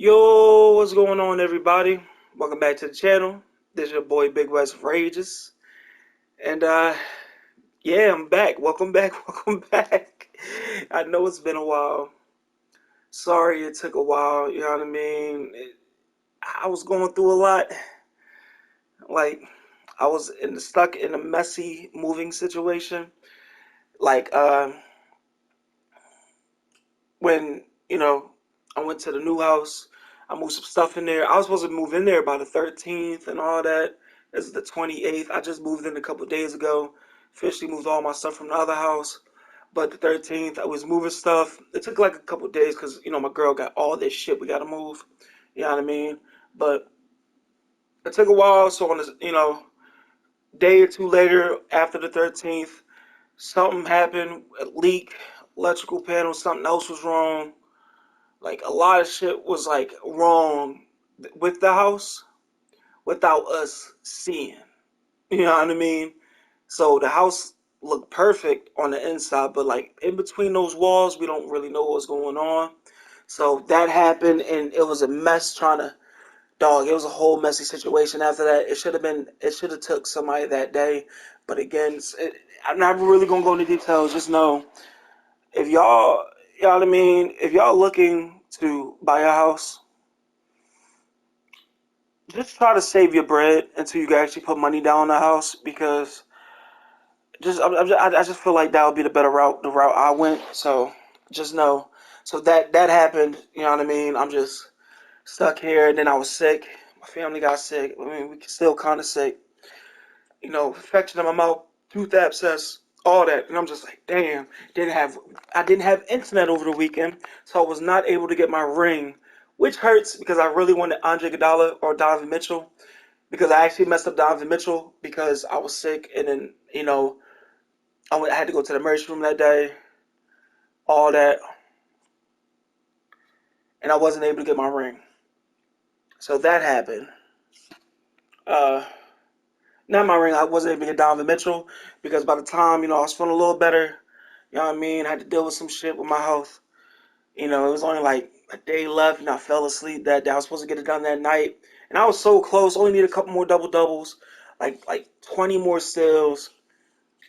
Yo, what's going on, everybody? Welcome back to the channel. This is your boy Big West Rages, and yeah, I'm back. Welcome back, welcome back. I know it's been a while. Sorry it took a while. You know what I mean? I was going through a lot. Like I was stuck in a messy moving situation. Like when I went to the new house. I moved some stuff in there. I was supposed to move in there by the 13th and all that. This is the 28th. I just moved in a couple of days ago. Officially moved all my stuff from the other house. But the 13th, I was moving stuff. It took like a couple of days because, my girl got all this shit we got to move. You know what I mean? But it took a while. So on this, day or two later, after the 13th, something happened, a leak, electrical panel, something else was wrong. Like a lot of shit was like wrong with the house without us seeing. You know what I mean? So the house looked perfect on the inside, but like in between those walls, we don't really know what's going on. So that happened, and it was a mess trying to dog. It was a whole messy situation after that. It should have been. It should have took somebody that day, but again, I'm not really gonna go into details. Just know if y'all, you know what I mean. If y'all looking to buy a house, just try to save your bread until you can actually put money down on the house because I just feel like that would be the better route, the route I went. So just know. So that happened. You know what I mean? I'm just stuck here. And then I was sick. My family got sick. I mean, we still kind of sick. Infection in my mouth, tooth abscess, all that. And I'm just like, damn. I didn't have internet over the weekend, so I was not able to get my ring, which hurts because I really wanted Andre Iguodala or Donovan Mitchell because I actually messed up Donovan Mitchell because I was sick and then I had to go to the emergency room that day, all that, and I wasn't able to get my ring. So that happened. Uh, Not my ring. I wasn't able to get Donovan Mitchell because by the time I was feeling a little better. You know what I mean? I had to deal with some shit with my health. It was only like a day left, and I fell asleep that day. I was supposed to get it done that night, and I was so close. Only need a couple more double doubles, like 20 more steals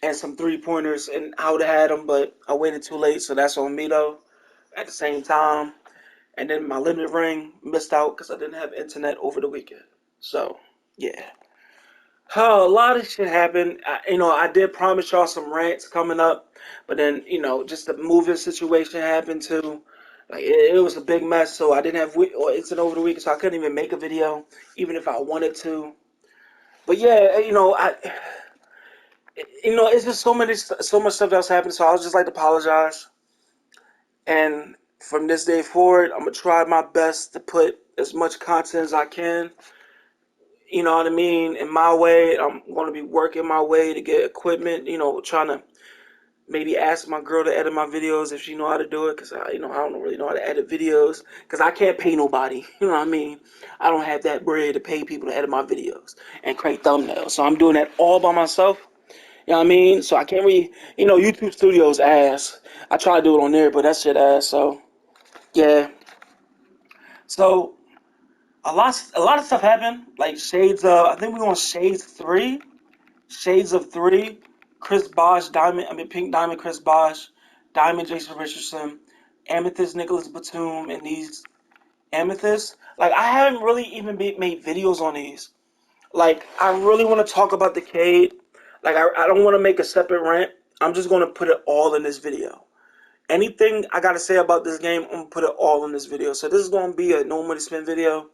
and some 3 pointers, and I would have had them, but I waited too late, so that's on me though. At the same time, and then my limit ring missed out because I didn't have internet over the weekend. So yeah, a lot of shit happened. I did promise y'all some rants coming up, but then just the moving situation happened too. Like it was a big mess, so I didn't have or internet over the weekend, so I couldn't even make a video, even if I wanted to. But yeah, it's just so much stuff that's happened. So I was just like to apologize. And from this day forward, I'm gonna try my best to put as much content as I can. You know what I mean? In my way, I'm gonna be working my way to get equipment. Trying to maybe ask my girl to edit my videos if she know how to do it, cause I don't really know how to edit videos, cause I can't pay nobody. You know what I mean? I don't have that bread to pay people to edit my videos and create thumbnails. So I'm doing that all by myself. You know what I mean? So I can't really, YouTube Studios ass. I try to do it on there, but that shit ass. So yeah. So a lot of stuff happened. Like Shades of, I think we're on Shades 3. Shades of 3. Chris Bosh, Pink Diamond, Chris Bosh, Diamond, Jason Richardson, Amethyst, Nicholas Batum, and these Amethyst. Like I haven't really even made videos on these. Like I really want to talk about the Cade. Like I don't want to make a separate rant. I'm just gonna put it all in this video. Anything I gotta say about this game, I'm gonna put it all in this video. So this is gonna be a no money spent video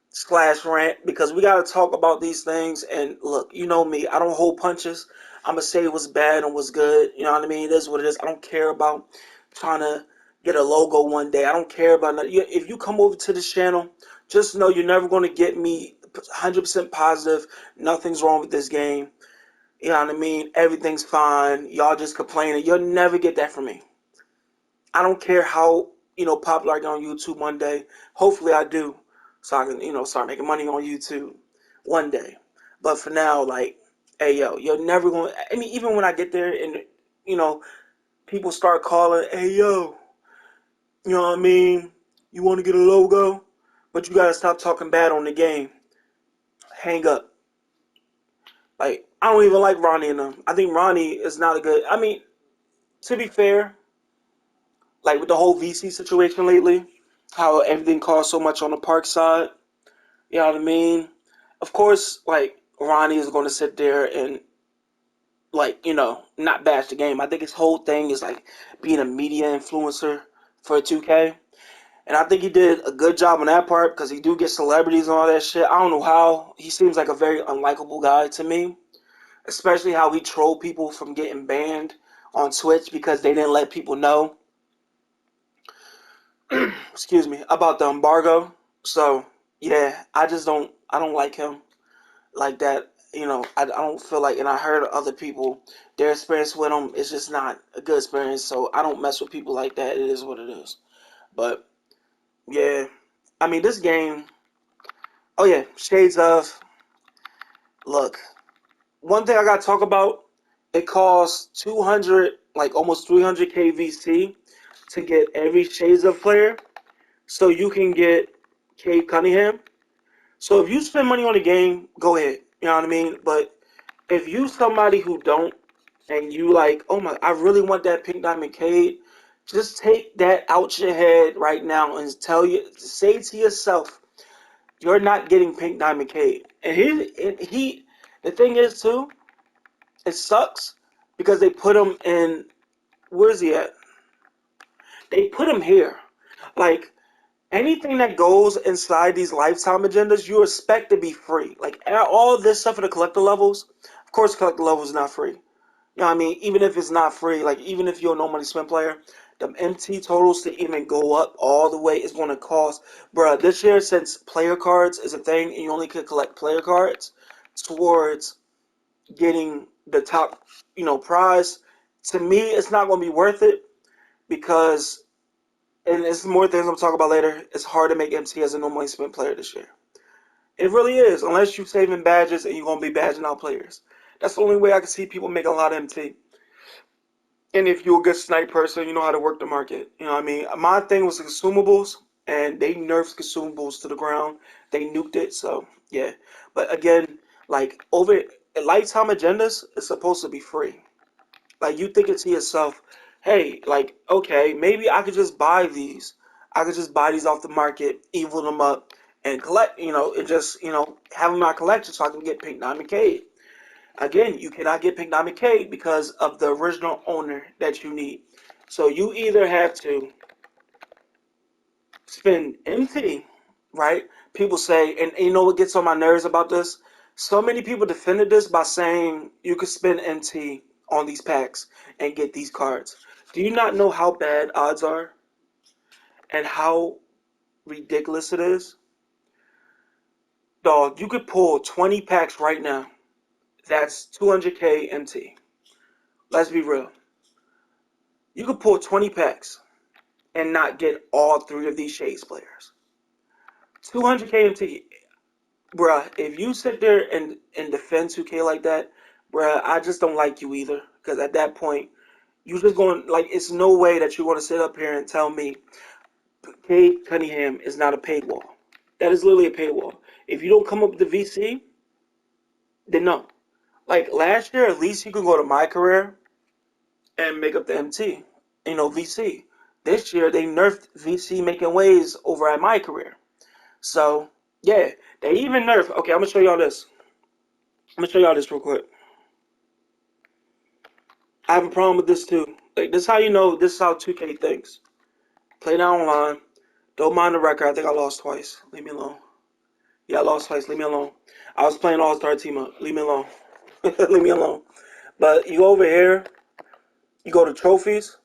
slash rant because we gotta talk about these things. And look, you know me, I don't hold punches. I'm gonna say what's bad and what's good. You know what I mean? It is what it is. I don't care about trying to get a logo one day. I don't care about that. If you come over to this channel, just know you're never gonna get me 100% positive. Nothing's wrong with this game. You know what I mean? Everything's fine. Y'all just complaining. You'll never get that from me. I don't care how popular I get on YouTube one day. Hopefully I do, so I can start making money on YouTube one day. But for now, like, hey yo, you're never going. I mean, even when I get there and you know people start calling, hey yo, you know what I mean? You want to get a logo, but you gotta stop talking bad on the game. Hang up. Like, I don't even like Ronnie and them. I think Ronnie is not a good. I mean, to be fair, like with the whole VC situation lately, how everything costs so much on the park side. You know what I mean? Of course, like Ronnie is going to sit there and like not bash the game. I think his whole thing is like being a media influencer for 2K, and I think he did a good job on that part because he do get celebrities and all that shit. I don't know how he seems like a very unlikable guy to me, especially how he trolled people from getting banned on Twitch because they didn't let people know. Excuse me, about the embargo. So yeah, I don't like him like that. I don't feel like, and I heard other people, their experience with him is just not a good experience. So I don't mess with people like that. It is what it is. But yeah, I mean this game. Oh yeah, shades of. Look, one thing I gotta talk about. It costs 200, like almost 300k VC to get every shades of player. So you can get Cade Cunningham. So if you spend money on a game, go ahead. You know what I mean? But if you somebody who don't, and you like, oh my, I really want that pink diamond Cade, just take that out your head right now and say to yourself, you're not getting pink diamond Cade. And the thing is too, it sucks because they put him in. Where's he at? They put him here. Like anything that goes inside these lifetime agendas, you expect to be free. Like all this stuff at the collector levels, of course, collector levels is not free. You know what I mean? Even if it's not free, like even if you're a no money spend player, the MT totals to even go up all the way is going to cost, bruh. This year, since player cards is a thing, and you only could collect player cards towards getting the top, prize. To me, it's not going to be worth it because, and it's more things I'm talking about later. It's hard to make MT as a no money spend player this year. It really is, unless you're saving badges and you're going to be badging out players. That's the only way I can see people making a lot of MT. And if you're a good snipe person, you know how to work the market. You know what I mean? My thing was the consumables, and they nerfed consumables to the ground. They nuked it, so yeah. But again, like over lifetime agendas is supposed to be free. Like you thinking to yourself, hey, like, okay, maybe I could just buy these. I could just buy these off the market, evil them up, and collect, and just, have them in my collection so I can get Pink Diamond Cade. Again, you cannot get Pink Diamond Cade because of the original owner that you need. So you either have to spend MT, right? People say, and you know what gets on my nerves about this? So many people defended this by saying you could spend MT on these packs and get these cards. Do you not know how bad odds are and how ridiculous it is? Dog, you could pull 20 packs right now. That's 200k MT. Let's be real. You could pull 20 packs and not get all three of these Shades players. 200k MT. Bruh, if you sit there and defend 2K like that, bruh, I just don't like you either. Because at that point, you just going, like, it's no way that you're going to sit up here and tell me Cade Cunningham is not a paywall. That is literally a paywall. If you don't come up with the VC, then no. Like, last year, at least you could go to My Career and make up the MT, VC. This year, they nerfed VC making waves over at My Career. So, yeah, they even nerfed. Okay, I'm going to show y'all this. I'm going to show y'all this real quick. I have a problem with this too. Like this is how you know this is how 2K thinks. Play now online. Don't mind the record. I think I lost twice. Leave me alone. Yeah, I lost twice. Leave me alone. I was playing All Star Team Up. Leave me alone. Leave me alone. But you over here, you go to trophies.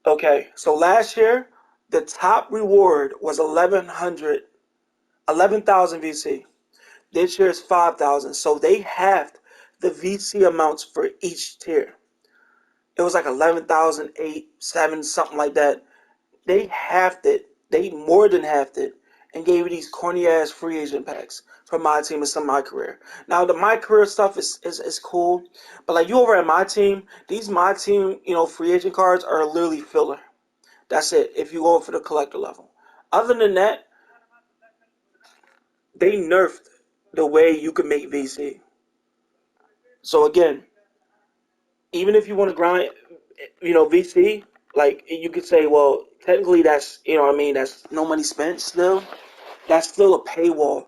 Okay, so last year the top reward was 11,000 VC. This year is 5,000. So they halved the VC amounts for each tier. It was like 11,008, 7, something like that. They halved it. They more than halved it and gave you these corny ass free agent packs for my team and some my career. Now the my career stuff is cool, but like you over at my team, these my team free agent cards are literally filler. That's it. If you go for the collector level, Other than that, they nerfed the way you can make VC. So again, even if you want to grind, VC, like you could say, well, technically that's, what I mean, that's no money spent still. That's still a paywall.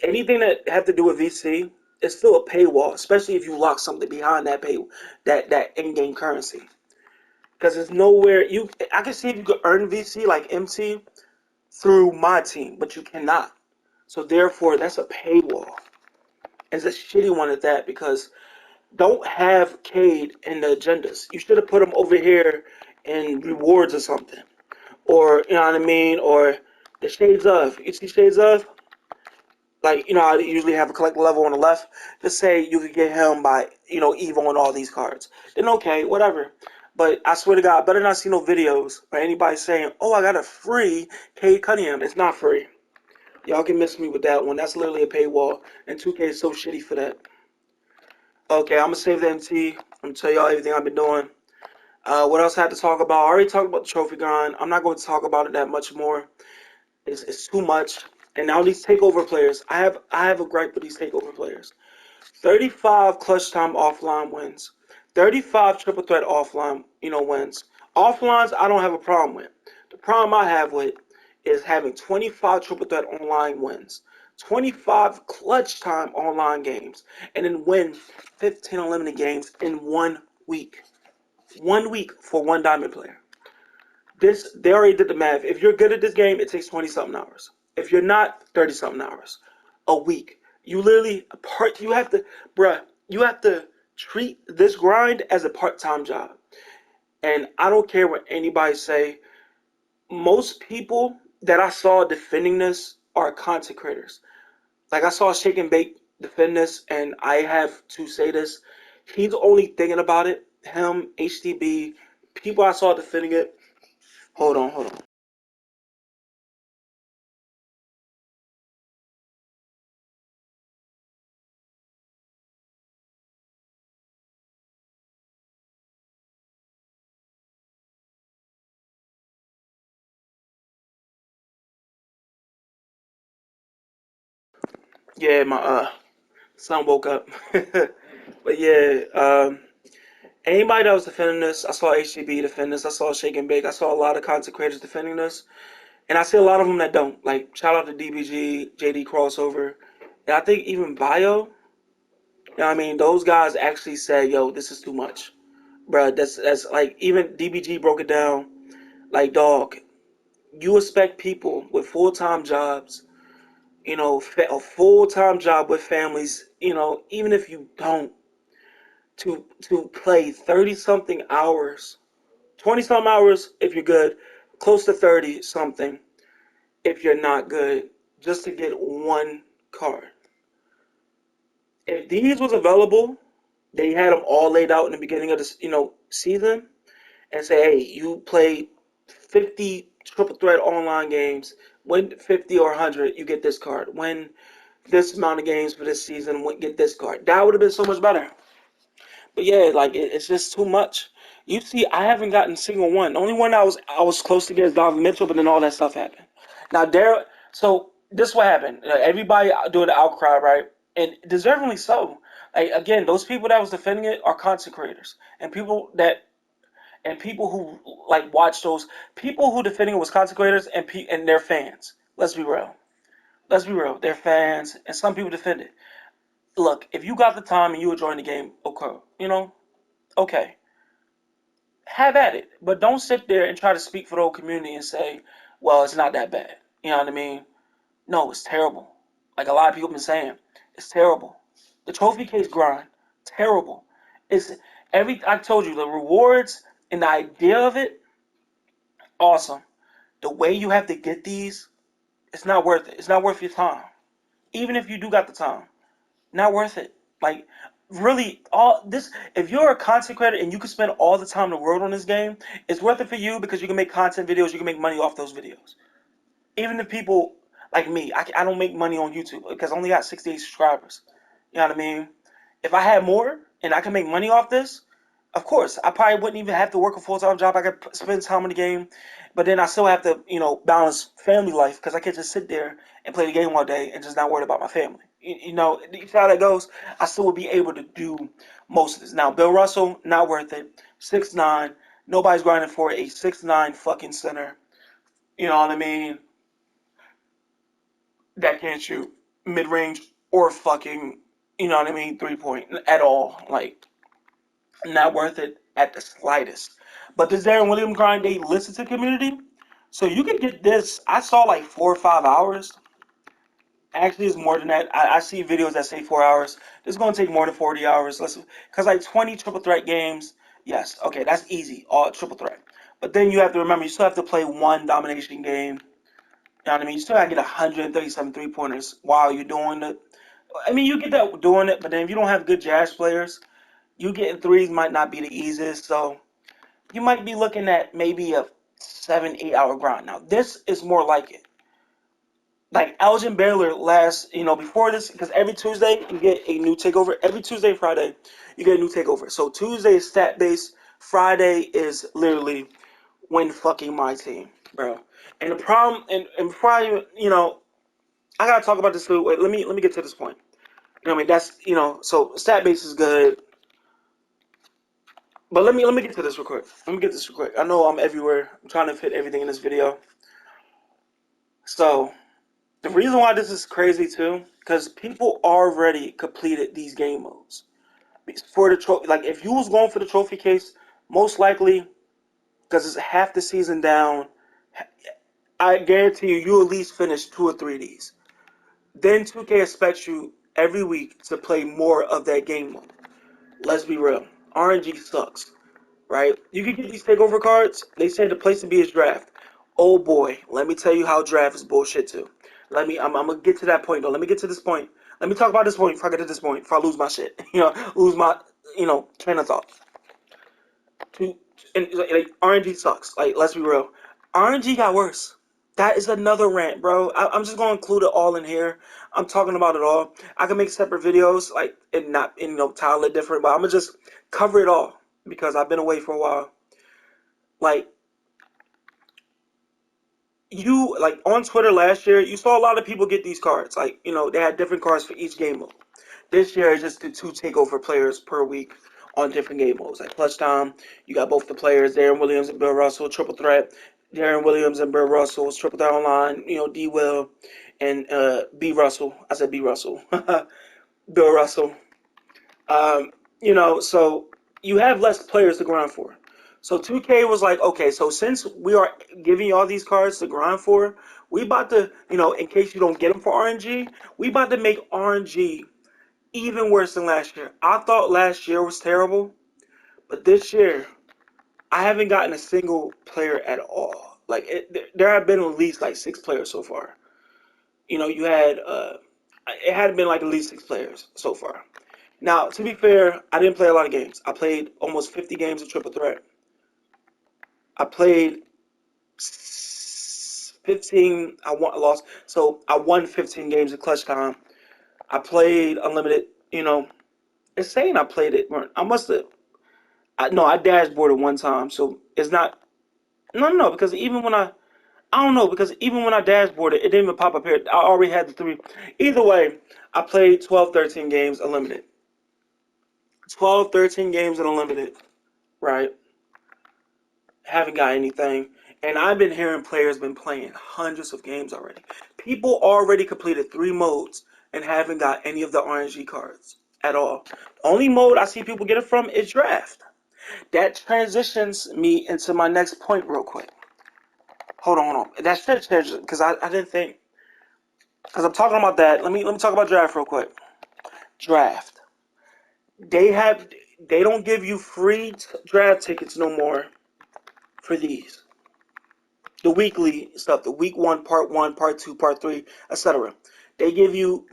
Anything that have to do with VC is still a paywall, especially if you lock something behind that in-game currency. Because there's nowhere I can see if you could earn VC like MT through my team, but you cannot. So therefore, that's a paywall. It's a shitty one at that because don't have Cade in the agendas. You should have put him over here in rewards or something, or you know what I mean, or the Shades of. You see Shades of? Like, I usually have a collect level on the left. Just say you could get him by, Evo on all these cards. Then okay, whatever. But I swear to God, I better not see no videos or anybody saying, oh, I got a free Cade Cunningham. It's not free. Y'all can miss me with that one. That's literally a paywall. And 2K is so shitty for that. Okay, I'm going to save the MT. I'm going to tell y'all everything I've been doing. What else I had to talk about? I already talked about the trophy grind. I'm not going to talk about it that much more. It's too much. And now these takeover players, I have a gripe with these takeover players. 35 clutch time offline wins. 35 triple threat offline, wins. Offlines, I don't have a problem with. The problem I have with is having 25 triple threat online wins. 25 clutch time online games. And then win 15 eliminated games in 1 week. 1 week for one diamond player. They already did the math. If you're good at this game, it takes 20 something hours. If you're not, 30 something hours a week. You literally you have to, bruh, you have to treat this grind as a part-time job. And I don't care what anybody say. Most people that I saw defending this are content creators. Like I saw Shake and Bake defend this, and I have to say this. He's only thinking about it. Him, HTB, people I saw defending it. Hold on, hold on. Yeah, my son woke up. But yeah, anybody that was defending this, I saw HGB defend this. I saw Shake and Bake. I saw a lot of content creators defending this, and I see a lot of them that don't. Like shout out to DBG, JD Crossover, and I think even Bio. You know what I mean? Those guys actually said, "Yo, this is too much, bro." That's like even DBG broke it down. Like dog, you expect people with full-time jobs, a full-time job with families, even if you don't, to play 30 something hours, 20 some hours if you're good, close to 30 something if you're not good, just to get one card. If these was available, they had them all laid out in the beginning of the season and say, hey, you play 50 triple threat online games, win 50 or 100, you get this card. Win this amount of games for this season, get this card. That would have been so much better. But yeah, like it's just too much. You see, I haven't gotten a single one. The only one I was close to get is Donovan Mitchell, but then all that stuff happened. Now there, so this is what happened. Everybody doing the outcry, right? And deservingly so. Like again, those people that was defending it are content creators and people who like watch those people who defending it was content creators and their fans. Let's be real. Let's be real. They're fans, and some people defend it. Look, if you got the time and you enjoying the game, okay, okay, have at it. But don't sit there and try to speak for the whole community and say, well, it's not that bad. You know what I mean? No, it's terrible. Like a lot of people have been saying, it's terrible. The trophy case grind, terrible. It's I told you, the rewards and the idea of it, awesome. The way you have to get these, it's not worth it. It's not worth your time. Even if you do got the time, not worth it. Like really, all this. If you're a content creator and you can spend all the time in the world on this game, it's worth it for you because you can make content videos. You can make money off those videos. Even the people like me, I don't make money on YouTube because I only got 68 subscribers. You know what I mean? If I had more and I can make money off this, Of course, I probably wouldn't even have to work a full-time job. I could spend time in the game, but then I still have to, balance family life because I can't just sit there and play the game all day and just not worry about my family. You see how that goes? I still would be able to do most of this. Now, Bill Russell, not worth it. 6'9", nobody's grinding for a 6'9" fucking center. You know what I mean? That can't shoot mid-range or fucking, 3-point at all. Like, not worth it at the slightest. But this Darren Williams grind, they listen to community. So you can get this. I saw like 4 or 5 hours. Actually, it's more than that. I see videos that say 4 hours. This is going to take more than 40 hours. Because like 20 triple threat games, yes, okay, that's easy. All triple threat. But then you have to remember, you still have to play one domination game. You know what I mean? You still got to get 137 3-pointers while you're doing it. I mean, you get that doing it, but then if you don't have good Jazz players, you getting threes might not be the easiest. So you might be looking at maybe a 7 8 hour grind. Now this is more like it. Like Elgin Baylor last, before this, because every Tuesday you get a new takeover. Every Tuesday and Friday you get a new takeover. So Tuesday is stat based. Friday is literally win fucking my team, bro. And the problem, and before I gotta talk about this too. Wait, let me get to this point. I mean that's so stat base is good. But let me get to this real quick. Let me get this real quick. I know I'm everywhere. I'm trying to fit everything in this video. So the reason why this is crazy too, because people already completed these game modes for the trophy. Like if you was going for the trophy case, most likely because it's half the season down, I guarantee you at least finish 2 or 3 of these. Then 2K expects you every week to play more of that game mode. Let's be real. RNG sucks. Right? You can get these takeover cards. They say the place to be is draft. Oh boy, let me tell you how draft is bullshit too. I'm gonna get to that point though. Let me get to this point. Let me talk about this point before I get to this point. Before I lose my shit, lose my, train of thought. To and like RNG sucks. Like let's be real, RNG got worse. That is another rant, bro. I'm just gonna include it all in here. I'm talking about it all. I can make separate videos, like and not, title it different, but I'm gonna just cover it all because I've been away for a while. Like like on Twitter last year, you saw a lot of people get these cards. Like, they had different cards for each game mode. This year, it's just the 2 takeover players per week on different game modes. Like Clutch Time, you got both the players, Darren Williams and Bill Russell, Triple Threat, Darren Williams and Bill Russell, Triple Threat Online, D Will and B Russell. I said B Russell. Bill Russell. Um, so you have less players to grind for. So 2K was like, okay, so since we are giving you all these cards to grind for, we about to, in case you don't get them for RNG, we about to make RNG even worse than last year. I thought last year was terrible, but this year, I haven't gotten a single player at all. Like, there have been at least like 6 players so far. You had, it had been like at least 6 players so far. Now, to be fair, I didn't play a lot of games. I played almost 50 games of Triple Threat. I played 15. I lost. So I won 15 games of Clutch Time. I played Unlimited. It's saying I played it. I must have. No, I dashboarded one time. So it's not. No, no, no. Because even when I don't know. Because even when I dashboarded, it didn't even pop up here. I already had the 3. Either way, I played 12, 13 games Unlimited. 12, 13 games in Unlimited. Right? Haven't got anything. And I've been hearing players been playing hundreds of games already. People already completed 3 modes and haven't got any of the RNG cards at all. The only mode I see people get it from is draft. That transitions me into my next point real quick. Hold on, hold on. That's because I didn't think because I'm talking about that. Let me talk about draft real quick. Draft. They have they don't give you free draft tickets no more for these. The weekly stuff, the week 1, part 1, part 2, part 3, etc. They give you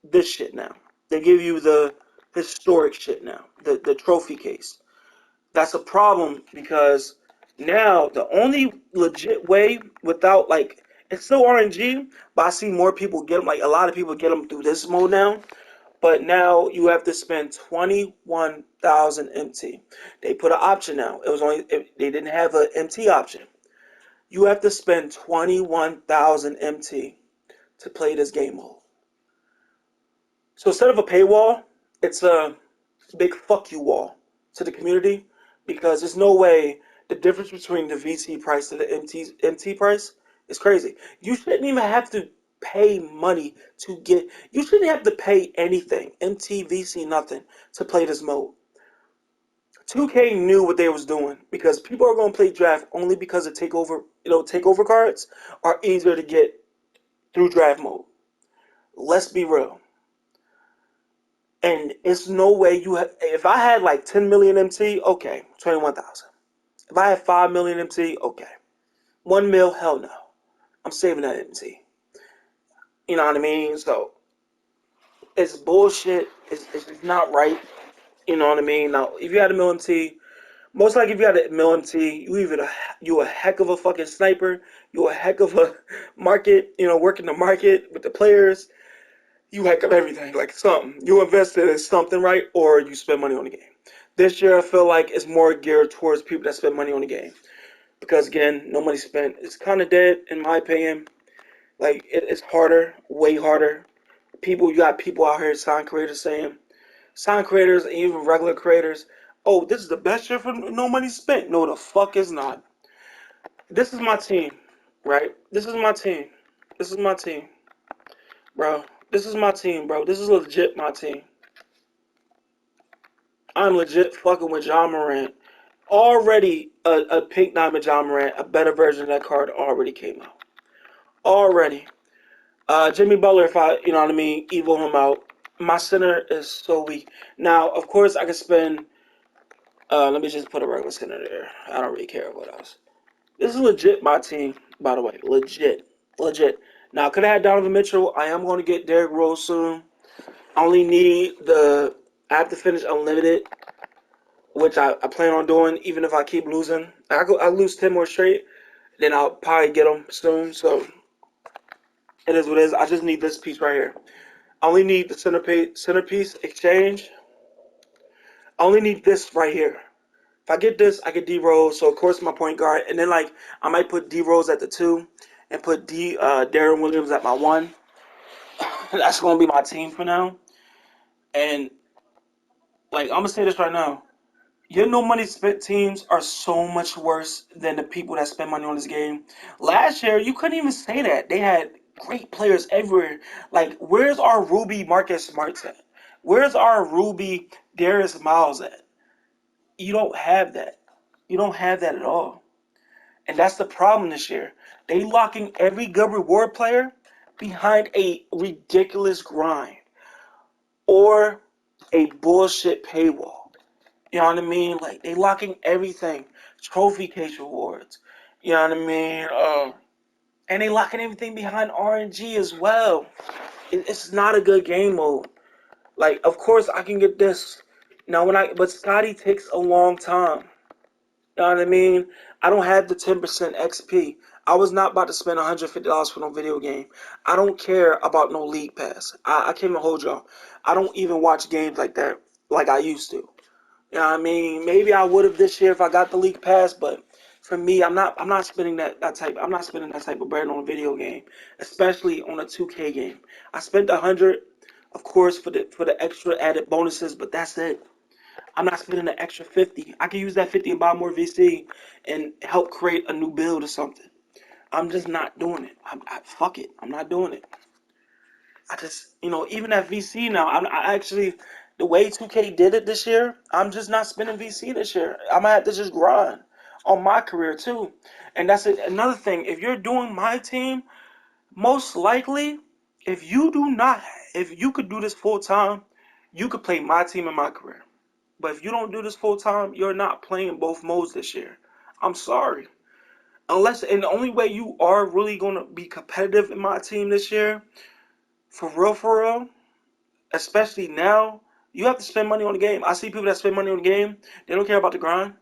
this shit now. They give you the historic shit now, the trophy case. That's a problem because now the only legit way without it's still RNG, but I see more people get them. Like a lot of people get them through this mode now. But now you have to spend 21,000 MT. They put an option now. It was only they didn't have an MT option. You have to spend 21,000 MT to play this game mode. So instead of a paywall, it's a big fuck you wall to the community because there's no way the difference between the VC price and the MT price is crazy. You shouldn't even have to pay money to get. You shouldn't have to pay anything, MT, VC, nothing, to play this mode. 2K knew what they was doing because people are going to play draft only because the takeover cards are easier to get through draft mode. Let's be real. And it's no way you have. If I had like 10 million MT, okay, 21,000. If I had 5 million MT, okay, 1 mil, hell no. I'm saving that MT. You know what I mean? So it's bullshit. It's not right. You know what I mean? Now, if you had a mil MT, most likely if you had a mil MT, you a heck of a fucking sniper. You a heck of a market. Working the market with the players. You hack up everything, like something. You invested in something, right? Or you spend money on the game. This year, I feel like it's more geared towards people that spend money on the game. Because, again, no money spent. It's kind of dead, in my opinion. Like, it's harder, way harder. You got people out here, sign creators and even regular creators, oh, this is the best year for no money spent. No, the fuck is not. This is my team, right? This is my team. This is my team. Bro, this is my team, bro. This is legit my team. I'm legit fucking with John Morant. Already a pink diamond John Morant, a better version of that card already came out. Already. Jimmy Butler, if I, you know what I mean, evil him out. My center is so weak. Now, of course, I can spend, let me just put a regular center there. I don't really care what else. This is legit my team, by the way. Legit. Legit. Now, could I have Donovan Mitchell? I am going to get Derrick Rose soon. I only need I have to finish Unlimited, which I plan on doing even if I keep losing. I lose 10 more straight, then I'll probably get them soon. So it is what it is. I just need this piece right here. I only need the centerpiece exchange. I only need this right here. If I get this, I get D Rose. So of course my point guard, and then like I might put D Rose at the 2, and put Darren Williams at my 1. That's gonna be my team for now. And like I'm gonna say this right now. Your no money spent teams are so much worse than the people that spend money on this game. Last year, you couldn't even say that. They had great players everywhere. Like, where's our Ruby Marcus Smarts at? Where's our Ruby Darius Miles at? You don't have that. You don't have that at all. And that's the problem this year. They locking every good reward player behind a ridiculous grind or a bullshit paywall. You know what I mean? Like, they locking everything. Trophy case rewards. You know what I mean? And they locking everything behind RNG as well. It's not a good game mode. Like, of course I can get this. Now but Scotty takes a long time. You know what I mean? I don't have the 10% XP. I was not about to spend $150 for no video game. I don't care about no league pass. I can't even hold y'all. I don't even watch games like that like I used to. You know what I mean? Maybe I would have this year if I got the league pass, but for me, I'm not spending I'm not spending that type of bread on a video game, especially on a 2K game. I spent 100, of course, for the extra added bonuses, but that's it. I'm not spending the extra 50. I can use that 50 and buy more VC and help create a new build or something. I'm just not doing it. Fuck it. I'm not doing it. I just, even at VC now, I actually, the way 2K did it this year, I'm just not spending VC this year. I'm gonna have to just grind on my career too. And that's it. Another thing, if you're doing my team, most likely, if you do not, if you could do this full time, you could play my team in my career. But if you don't do this full time, you're not playing both modes this year. I'm sorry. And the only way you are really gonna be competitive in my team this year, for real, especially now, you have to spend money on the game. I see people that spend money on the game. They don't care about the grind.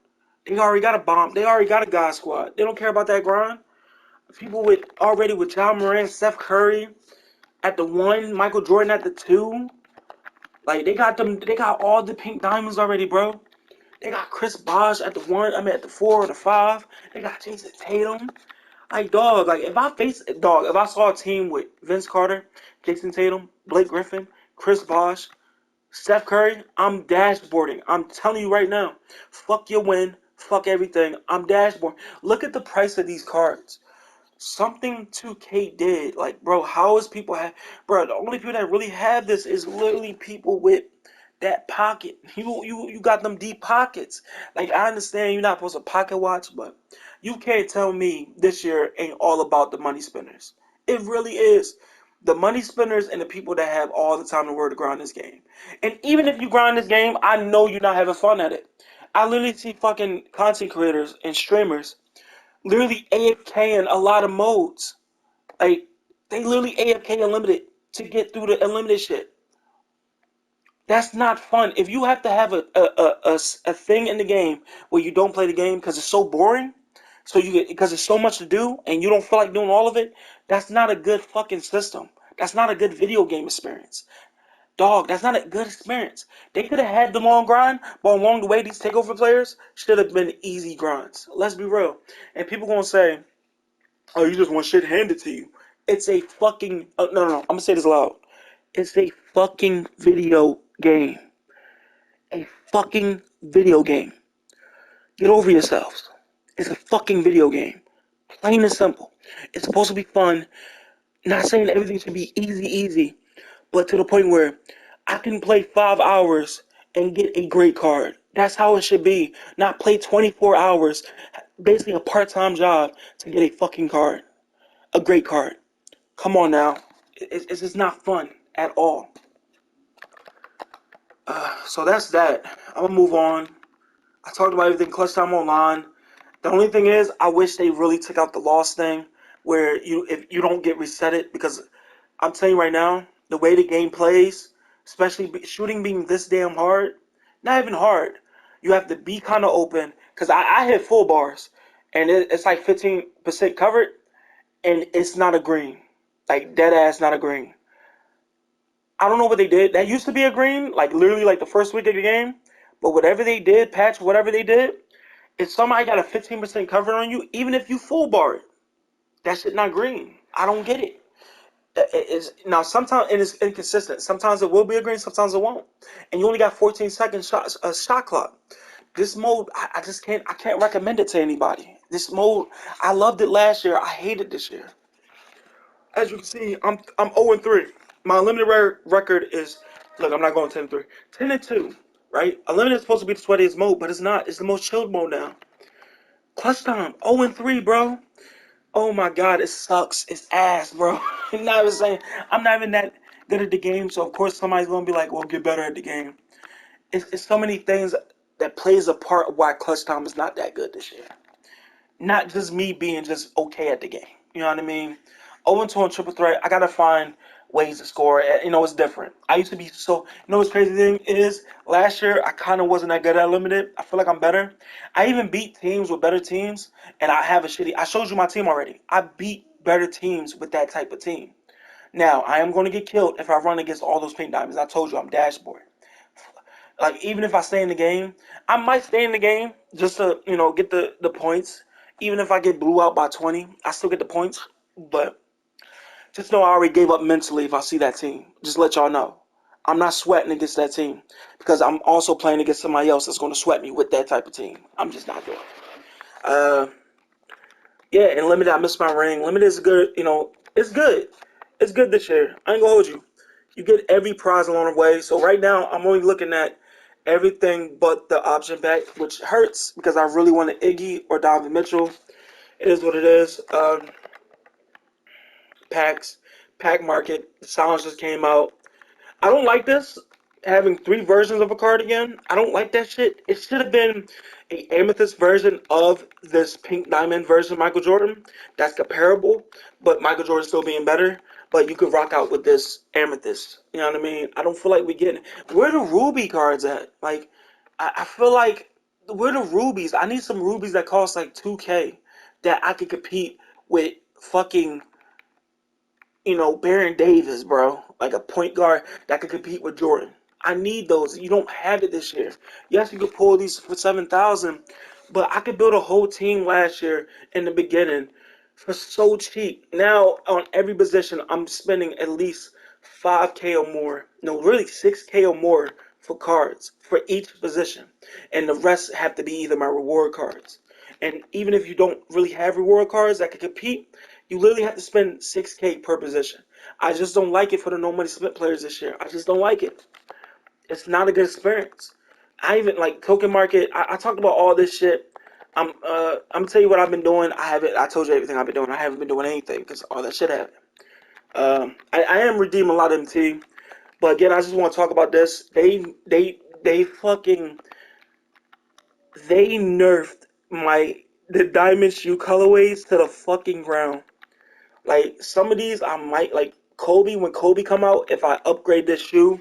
They already got a bomb. They already got a God squad. They don't care about that grind. People with John Morant, Steph Curry at the 1, Michael Jordan at the 2. Like they got all the pink diamonds already, bro. They got Chris Bosh at the 1, I mean at the 4 or the 5. They got Jason Tatum. Like dog, like if I saw a team with Vince Carter, Jason Tatum, Blake Griffin, Chris Bosh, Steph Curry, I'm dashboarding. I'm telling you right now. Fuck your win. Fuck everything. I'm dashboarding. Look at the price of these cards. Something 2K did. Like, bro, how is people have, bro, the only people that really have this is literally people with that pocket. You got them deep pockets. Like, I understand you're not supposed to pocket watch, but you can't tell me this year ain't all about the money spenders. It really is. The money spenders and the people that have all the time in the world to grind this game. And even if you grind this game, I know you're not having fun at it. I literally see fucking content creators and streamers literally AFK in a lot of modes. Like, they literally AFK unlimited to get through the unlimited shit. That's not fun. If you have to have a thing in the game where you don't play the game because it's so boring, so you get because it's so much to do and you don't feel like doing all of it, that's not a good fucking system. That's not a good video game experience. Dog, that's not a good experience. They could have had the long grind, but along the way, these takeover players should have been easy grinds. Let's be real. And people gonna say, "Oh, you just want shit handed to you." It's a fucking no. I'm gonna say this loud. It's a fucking video game. A fucking video game. Get over yourselves. It's a fucking video game. Plain and simple. It's supposed to be fun. Not saying that everything should be easy, but to the point where I can play 5 hours and get a great card. That's how it should be. Not play 24 hours, basically a part-time job to get a fucking card. A great card. Come on now. It's just not fun at all. So that's that. I'm gonna move on. I talked about everything clutch time online. The only thing is, I wish they really took out the loss thing, where you if you don't get resetted because I'm telling you right now, the way the game plays, especially shooting being this damn hard, not even hard. You have to be kind of open because I hit full bars and it's like 15% covered and it's not a green, like dead ass not a green. I don't know what they did. That used to be a green, like literally like the first week of the game. But whatever they did, patch whatever they did, if somebody got a 15% cover on you, even if you full bar it, that shit not green. I don't get it. It's, now sometimes it is inconsistent. Sometimes it will be a green, sometimes it won't. And you only got 14 second shots a shot clock. This mode, I just can't recommend it to anybody. This mode, I loved it last year. I hate it this year. As you can see, I'm 0-3. My unlimited record is, look, I'm not going 10-3. 10-2, right? Unlimited is supposed to be the sweatiest mode, but it's not. It's the most chilled mode now. Clutch time, 0-3, bro. Oh my god, it sucks. It's ass, bro. I'm not even saying I'm not even that good at the game, so of course somebody's gonna be like, "Well, get better at the game." It's so many things that plays a part of why clutch time is not that good this year. Not just me being just okay at the game. You know what I mean? 0-2 on triple threat. I gotta find ways to score. You know, it's different. I used to be so. You know what's crazy thing is last year I kind of wasn't that good at limited. I feel like I'm better. I even beat teams with better teams, and I have a shitty. I showed you my team already. I beat better teams with that type of team. Now I am going to get killed if I run against all those pink diamonds. I told you I'm dashboard. Like even if I stay in the game, I might stay in the game just to get the points. Even if I get blew out by 20, I still get the points. But just know I already gave up mentally if I see that team. Just let y'all know. I'm not sweating against that team because I'm also playing against somebody else that's going to sweat me with that type of team. I'm just not doing it. Yeah, and limited, I missed my ring. Limited is good. It's good. It's good this year. I ain't gonna hold you. You get every prize along the way. So right now, I'm only looking at everything but the option pack, which hurts because I really wanted Iggy or Donovan Mitchell. It is what it is. Packs, pack market. The silence just came out. I don't like this having three versions of a card again. I don't like that shit. It should have been a amethyst version of this pink diamond version of Michael Jordan. That's comparable, but Michael Jordan still being better. But you could rock out with this amethyst. You know what I mean? I don't feel like we getting where the ruby cards at. Like, I feel like where the rubies. I need some rubies that cost like 2K that I could compete with fucking Baron Davis, bro. Like a point guard that could compete with Jordan. I need those. You don't have it this year. Yes, you could pull these for 7,000, but I could build a whole team last year in the beginning for so cheap. Now on every position, I'm spending at least 5K or more. No, really 6K or more for cards for each position, and the rest have to be either my reward cards. And even if you don't really have reward cards that can compete, you literally have to spend 6K per position. I just don't like it for the no money split players this year. I just don't like it. It's not a good experience. I even like token market. I talked about all this shit. I'm tell you what I've been doing. I told you everything I've been doing. I haven't been doing anything because all that shit happened. I am redeeming a lot of MT, but again, I just want to talk about this. They fucking they nerfed the diamond shoe colorways to the fucking ground. Like some of these, I might like Kobe when Kobe come out. If I upgrade this shoe,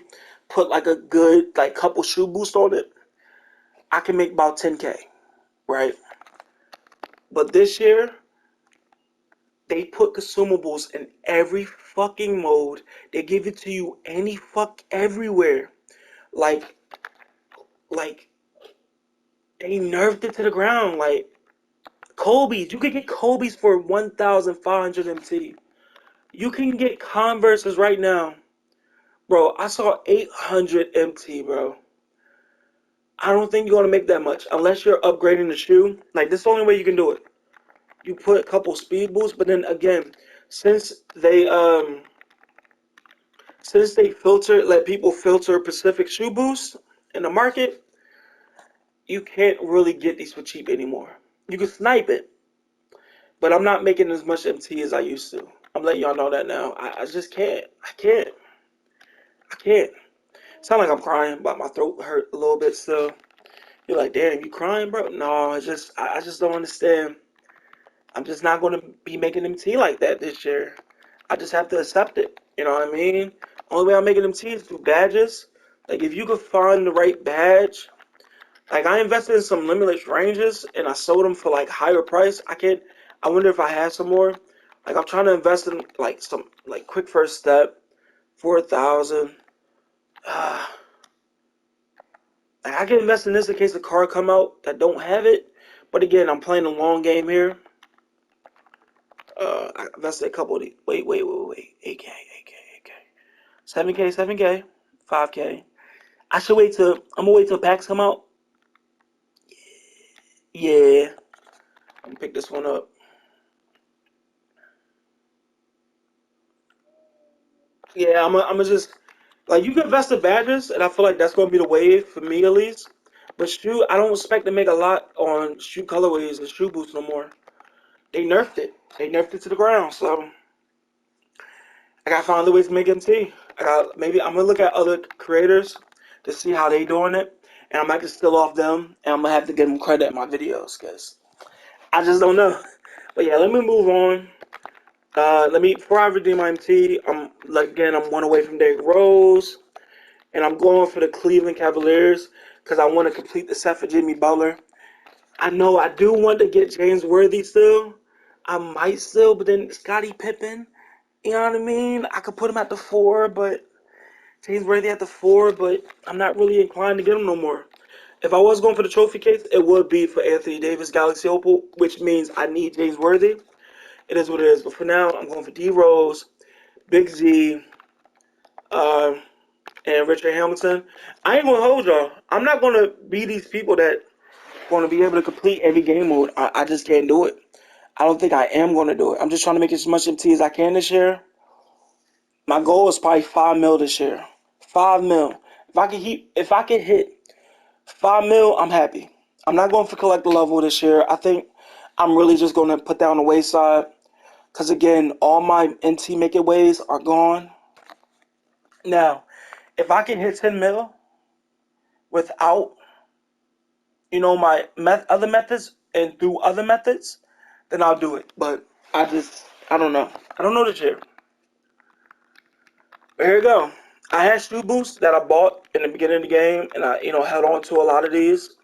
put like a good like couple shoe boost on it, I can make about 10K, right? But this year, they put consumables in every fucking mode. They give it to you any fuck everywhere. Like, like they nerfed it to the ground. Like Kobe's, you can get Kobe's for 1,500 MT. You can get Converses right now, bro. I saw 800 MT, bro. I don't think you're gonna make that much unless you're upgrading the shoe. Like this is the only way you can do it. You put a couple speed boosts, but then again, since they um since they let people filter Pacific shoe boosts in the market, you can't really get these for cheap anymore. You can snipe it, but I'm not making as much MT as I used to. I'm letting y'all know that now. I just can't. I can't. I can't. Sound like I'm crying, but my throat hurt a little bit still. You're like, damn, you crying, bro? No, I just don't understand. I'm just not going to be making MT like that this year. I just have to accept it. You know what I mean? Only way I'm making MT is through badges. Like if you could find the right badge, like I invested in some limitless ranges and I sold them for like higher price. I wonder if I had some more. Like I'm trying to invest in like some like quick first step, 4,000. Uh, like I can invest in this in case a card come out that don't have it. But again, I'm playing a long game here. I invested a couple of these. Wait. 8K, 8K, 8K. 7K, 7K, 5K. I'm gonna wait till packs come out. Yeah. I'm gonna pick this one up. Yeah, I'm gonna just, like, you can invest in badges, and I feel like that's gonna be the wave for me at least. But shoe, I don't expect to make a lot on shoe colorways and shoe boots no more. They nerfed it. They nerfed it to the ground. So I gotta find other ways to make MT. Maybe I'm gonna look at other creators to see how they doing it, and I might just steal off them, and I'm gonna have to give them credit in my videos, cause I just don't know. But yeah, let me move on. Before I redeem my MT, I'm one away from Derrick Rose, and I'm going for the Cleveland Cavaliers because I want to complete the set for Jimmy Butler. I know I do want to get James Worthy still. I might still, but then Scottie Pippen, you know what I mean? I could put him at the four, but James Worthy at the four, but I'm not really inclined to get him no more. If I was going for the trophy case, it would be for Anthony Davis Galaxy Opal, which means I need James Worthy. It is what it is. But for now, I'm going for D Rose, Big Z, uh, and Richard Hamilton. I ain't gonna hold y'all. I'm not gonna be these people that going to be able to complete every game mode. I just can't do it. I don't think I am going to do it. I'm just trying to make as much MT as I can this year. My goal is probably 5 mil this year. 5 mil. If I can hit 5 mil, I'm happy. I'm not going for collector level this year. I think I'm really just going to put that on the wayside. Because again, all my NT make it ways are gone. Now, if I can hit 10 mil without, my other methods and through other methods, then I'll do it. But I don't know. I don't know this year. But here we go. I had shoe boosts that I bought in the beginning of the game, and I, held on to a lot of these.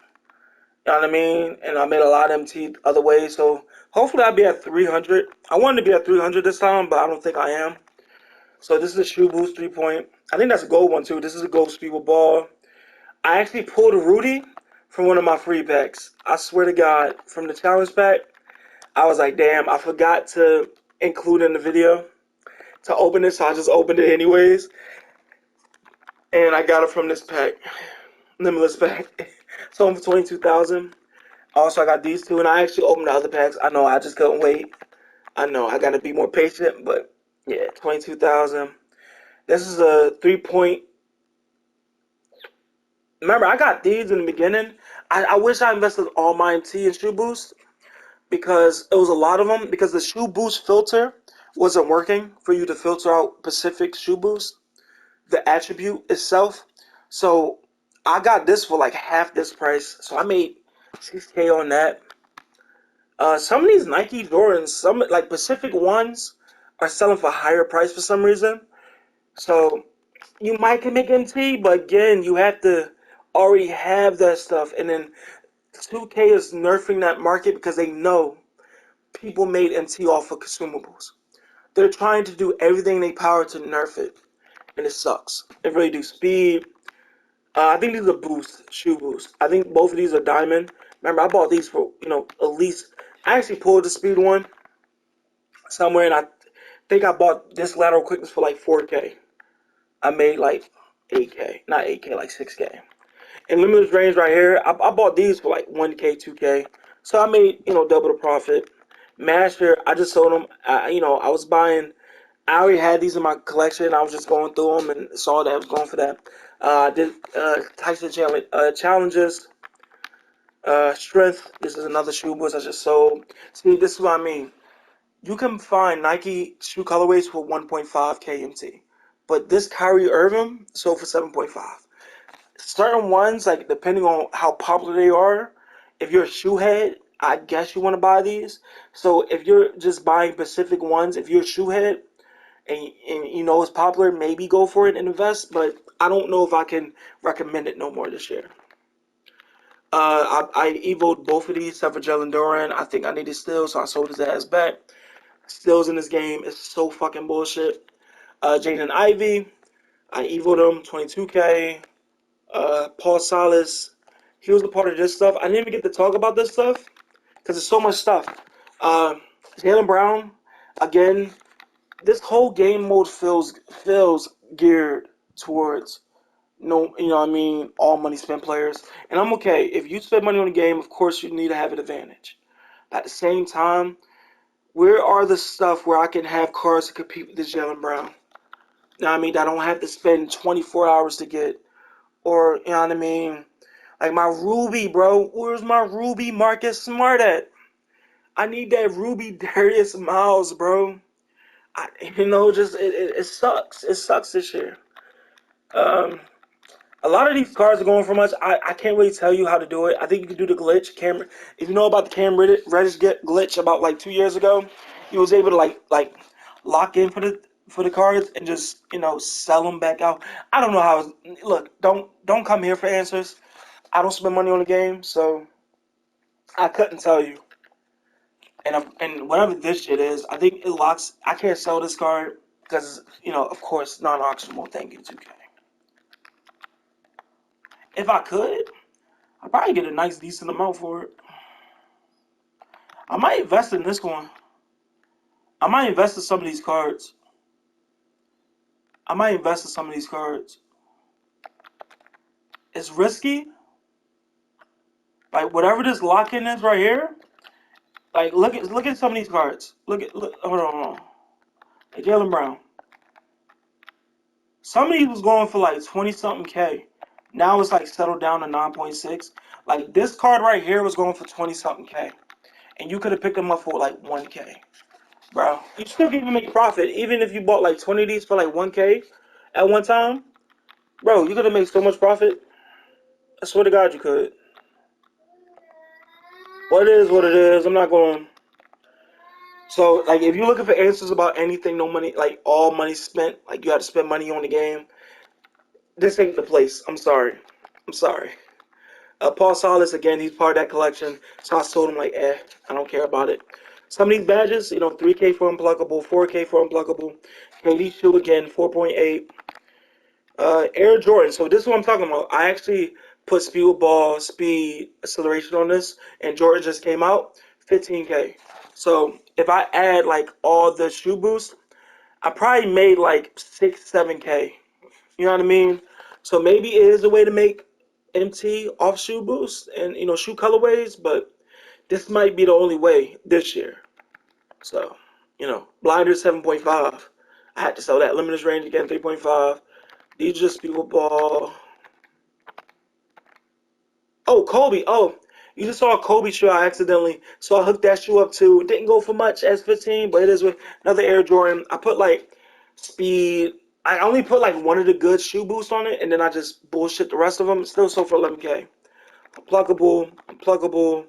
You know what I mean? And I made a lot of MT other ways. So hopefully I'll be at 300. I wanted to be at 300 this time, but I don't think I am. So this is a shoe boost 3 point. I think that's a gold one too. This is a gold Speedball ball. I actually pulled a Rudy from one of my free packs. I swear to God, from the challenge pack, I was like, damn, I forgot to include in the video to open it, so I just opened it anyways. And I got it from this pack, limitless pack. Sold them for 22,000. Also, I got these two, and I actually opened the other packs. I know I just couldn't wait. I know I gotta be more patient, but yeah, 22,000. This is a 3 point. Remember, I got these in the beginning. I wish I invested all my MT in Shoe Boost because it was a lot of them. Because the Shoe Boost filter wasn't working for you to filter out Pacific Shoe Boost, the attribute itself. So I got this for like half this price. So I made 6K on that. Some of these Nike Jordans, some like Pacific ones, are selling for a higher price for some reason. So you might can make MT, but again, you have to already have that stuff. And then 2K is nerfing that market because they know people made MT off of consumables. They're trying to do everything they power to nerf it, and it sucks. It really do. Speed. I think these are boost, shoe boost. I think both of these are diamond. Remember, I bought these for at least. I actually pulled the speed one somewhere, and I think I bought this lateral quickness for like 4K. I made like 8K, not 8K, like 6K. And limitless range right here, I bought these for like 1K, 2K. So I made, double the profit. Master, I just sold them. I was buying, I already had these in my collection. I was just going through them and saw that I was going for that. I did Tyson challenges, strength. This is another shoe boost I just sold. See, this is what I mean. You can find Nike shoe colorways for 1.5K MT. But this Kyrie Irving sold for 7.5. Certain ones, like depending on how popular they are, if you're a shoe head, I guess you want to buy these. So if you're just buying specific ones, if you're a shoe head and you know it's popular, maybe go for it and invest. But I don't know if I can recommend it no more this year. I evoed both of these, except for Jalen Duran. I think I needed Stills, so I sold his ass back. Stills in this game is so fucking bullshit. Jaden Ivey, I evoed him 22K. Paul Silas, he was a part of this stuff. I didn't even get to talk about this stuff because there's so much stuff. Jalen Brown, again, this whole game mode feels geared towards no, what I mean, all money spent players, and I'm okay. If you spend money on a game, of course you need to have an advantage. At the same time, where are the stuff where I can have cards to compete with this Jalen Brown? You know what I mean? I don't have to spend 24 hours to get, or you know what I mean? Like my Ruby, bro. Where's my Ruby Marcus Smart at? I need that Ruby Darius Miles, bro. Just it sucks. It sucks this year. Um, a lot of these cards are going for much. I can't really tell you how to do it. I think you can do the glitch. If you know about the Reddish glitch about like 2 years ago, he was able to like lock in for the cards and just sell them back out. I don't know how. Look, don't come here for answers. I don't spend money on the game, so I couldn't tell you. And whatever this shit is, I think it locks. I can't sell this card because of course, non-auctionable. Thank you, 2K. If I could, I'd probably get a nice, decent amount for it. I might invest in this one. I might invest in some of these cards. I might invest in some of these cards. It's risky. Like whatever this lock-in is right here. Like look at some of these cards. Hold on. Like Jalen Brown. Some of these was going for like 20 something K. Now it's like settled down to 9.6. Like this card right here was going for 20 something K. And you could have picked them up for like 1K. Bro, you still can even make profit. Even if you bought like 20 of these for like 1K at one time. Bro, you could have made so much profit. I swear to God you could. What it is, what it is. I'm not going. So, like, if you're looking for answers about anything, no money, like all money spent, like you had to spend money on the game, this ain't the place. I'm sorry. I'm sorry. Paul Silas, again, he's part of that collection. So I told him, like, I don't care about it. Some of these badges, 3K for unpluckable, 4K for unpluckable. KD shoe again, 4.8. Air Jordan. So this is what I'm talking about. I actually put speed ball, speed, acceleration on this, and Jordan just came out, 15K. So if I add like all the shoe boosts, I probably made like 6, 7K. You know what I mean? So maybe it is a way to make MT off shoe boosts and shoe colorways, but this might be the only way this year. So, blinders 7.5. I had to sell that. Limited range again 3.5. These just people ball. Oh, Kobe. Oh, you just saw a Kobe shoe I accidentally. So I hooked that shoe up too. It didn't go for much as 15, but it is with another Air Jordan. I put like speed. I only put like one of the good shoe boosts on it, and then I just bullshit the rest of them. It still sold for 11K. Unpluggable.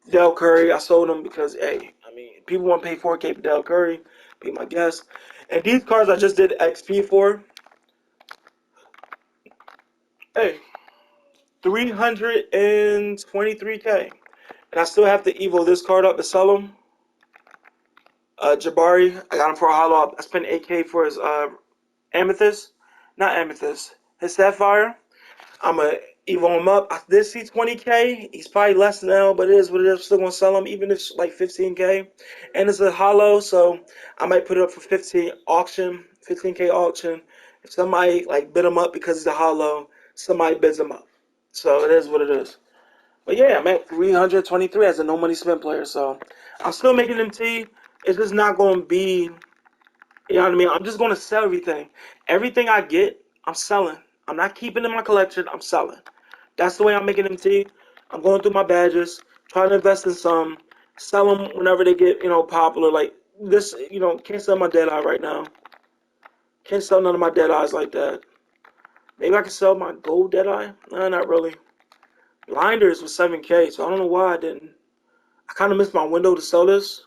Del Curry. I sold them because, hey, I mean, people want to pay 4K for Del Curry. Be my guest. And these cards I just did XP for. Hey, 323K. And I still have to Evo this card up to sell him. Jabari, I got him for a hollow up. I spent 8K for his amethyst. Not amethyst. His sapphire. I'm going to Evo him up. I did see 20K. He's probably less now, but it is what it is. I'm still going to sell him, even if it's like 15K. And it's a hollow, so I might put it up for 15K auction. If somebody like bid him up because he's a hollow, somebody bids him up. So it is what it is. But yeah, I'm at 323 as a no money spent player. So I'm still making MT. It's just not going to be, you know what I mean? I'm just going to sell everything. Everything I get, I'm selling. I'm not keeping in my collection. I'm selling. That's the way I'm making MT. I'm going through my badges, trying to invest in some, sell them whenever they get, popular. Like this, can't sell my dead eye right now. Can't sell none of my dead eyes like that. Maybe I can sell my gold dead eye. Nah, not really. Blinders was 7K, so I don't know why I didn't. I kind of missed my window to sell this.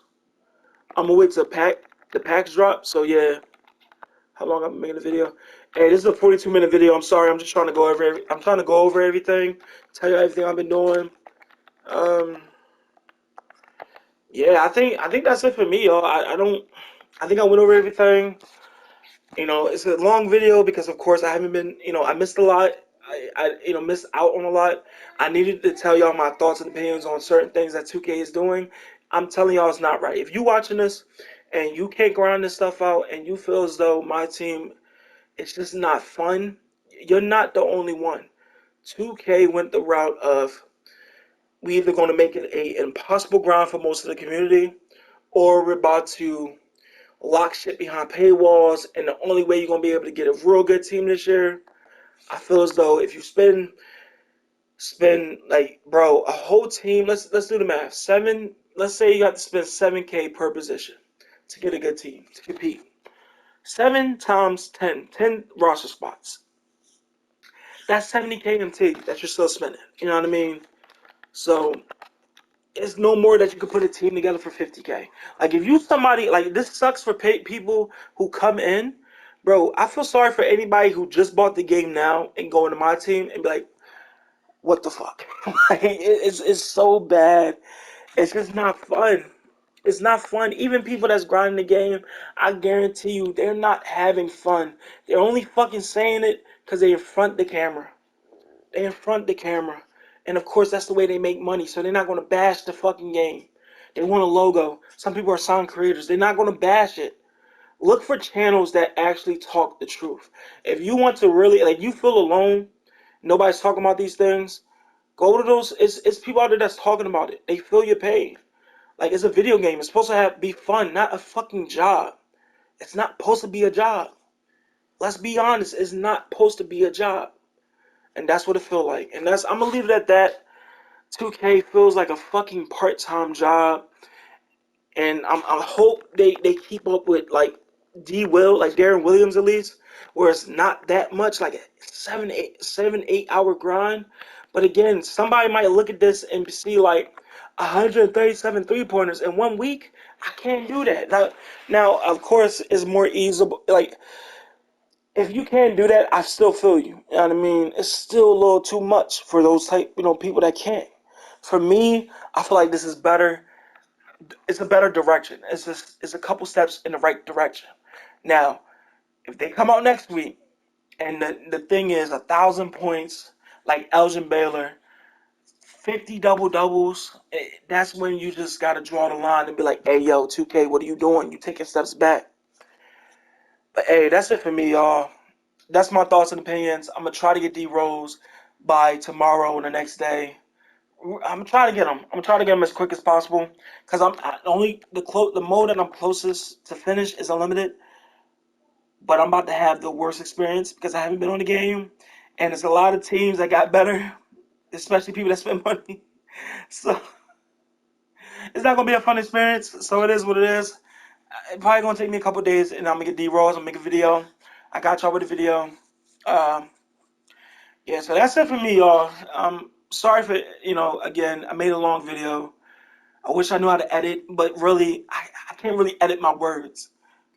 I'm gonna wait till the packs drop. So yeah, how long I've been making the video? Hey, this is a 42-minute video. I'm sorry. I'm just trying to go over. I'm trying to go over everything. Tell you everything I've been doing. Um, yeah, I think that's it for me, y'all. I don't. I think I went over everything. It's a long video because, of course, I haven't been. I missed a lot. I missed out on a lot. I needed to tell y'all my thoughts and opinions on certain things that 2K is doing. I'm telling y'all it's not right. If you watching this and you can't grind this stuff out and you feel as though my team it's just not fun, you're not the only one. 2K went the route of we either going to make it a impossible grind for most of the community, or we're about to lock shit behind paywalls, and the only way you're gonna be able to get a real good team this year, I feel as though if you spend like bro, a whole team, let's do the math. Let's say you have to spend 7K per position to get a good team to compete. 7 times 10 roster spots. That's 70K MT that you're still spending. You know what I mean? So it's no more that you could put a team together for 50K. Like if you somebody like this sucks for people who come in, bro. I feel sorry for anybody who just bought the game now and go into my team and be like, what the fuck? Like, it's so bad. It's just not fun. It's not fun. Even people that's grinding the game, I guarantee you, they're not having fun. They're only fucking saying it because they in front the camera. They in front the camera. And of course, that's the way they make money. So they're not going to bash the fucking game. They want a logo. Some people are sound creators. They're not going to bash it. Look for channels that actually talk the truth. If you want to really, like, you feel alone, nobody's talking about these things, go to those. It's people out there that's talking about it. They feel your pain. Like, it's a video game. It's supposed to be fun, not a fucking job. It's not supposed to be a job. Let's be honest. It's not supposed to be a job. And that's what it feels like. And I'm gonna leave it at that. 2K feels like a fucking part-time job, and I hope they keep up with like like Darren Williams at least, where it's not that much, like a 7, 8 hour grind. But again, somebody might look at this and see like 137 3-pointers in 1 week. I can't do that. Now of course, it's more easy. Like if you can't do that, I still feel you. You know what I mean? It's still a little too much for those type, people that can't. For me, I feel like this is better. It's a better direction. It's a couple steps in the right direction. Now, if they come out next week And the thing is, 1,000 points, like Elgin Baylor, 50 double doubles. That's when you just gotta draw the line and be like, "Hey, yo, 2K, what are you doing? You taking steps back." But hey, that's it for me, y'all. That's my thoughts and opinions. I'm gonna try to get D Rose by tomorrow or the next day. I'm trying to get him. I'm gonna try to get him as quick as possible because only the mode that I'm closest to finish is unlimited. But I'm about to have the worst experience because I haven't been on the game, and there's a lot of teams that got better, especially people that spend money. So it's not gonna be a fun experience. So it is what it is. It's probably gonna take me a couple days, and I'm gonna get D Rose. I'm gonna make a video. I got y'all with the video. Um, yeah, so that's it for me, y'all. Sorry for again, I made a long video. I wish I knew how to edit, but really, I can't really edit my words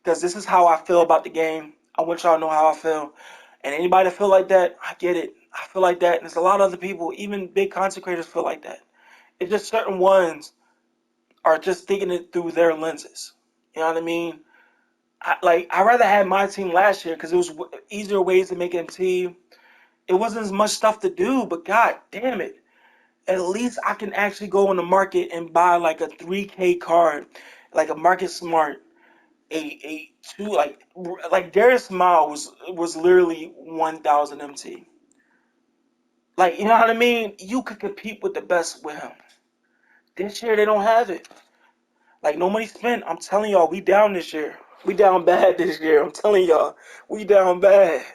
because this is how I feel about the game. I want y'all to know how I feel. And anybody that feel like that, I get it. I feel like that. And there's a lot of other people, even big content creators, feel like that. It's just certain ones are just thinking it through their lenses. You know what I mean? I rather had my team last year because it was easier ways to make MT. It wasn't as much stuff to do, but god damn it. At least I can actually go on the market and buy like a 3K card, like a Market Smart, a two like Darius Smile was literally 1,000 MT. Like, you know what I mean? You could compete with the best with him. This year they don't have it. Like no money spent. I'm telling y'all, we down this year. We down bad this year. I'm telling y'all, we down bad.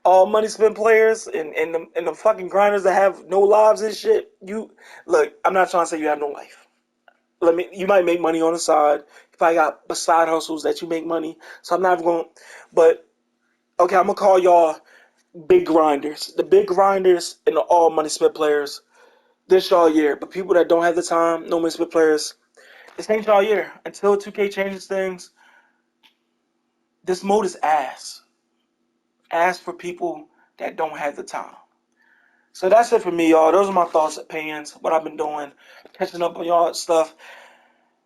All money spent players and the fucking grinders that have no lives and shit. You look. I'm not trying to say you have no life. You might make money on the side. You probably got side hustles that you make money. So I'm not even going. But okay, I'm gonna call y'all big grinders. The big grinders and the all money spent players. This y'all year. But people that don't have the time, no money spent players. This ain't y'all year. Until 2K changes things, this mode is ass. Ass for people that don't have the time. So that's it for me, y'all. Those are my thoughts, opinions, what I've been doing, catching up on y'all stuff.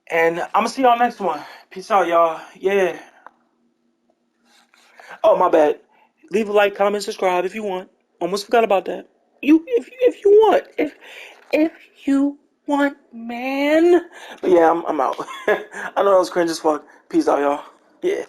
And I'm gonna see y'all next one. Peace out, y'all. Yeah. Oh, my bad. Leave a like, comment, subscribe if you want. Almost forgot about that. If you want. If you want, man. But yeah, I'm out. I know that was cringe as fuck. Peace out, y'all. Yeah.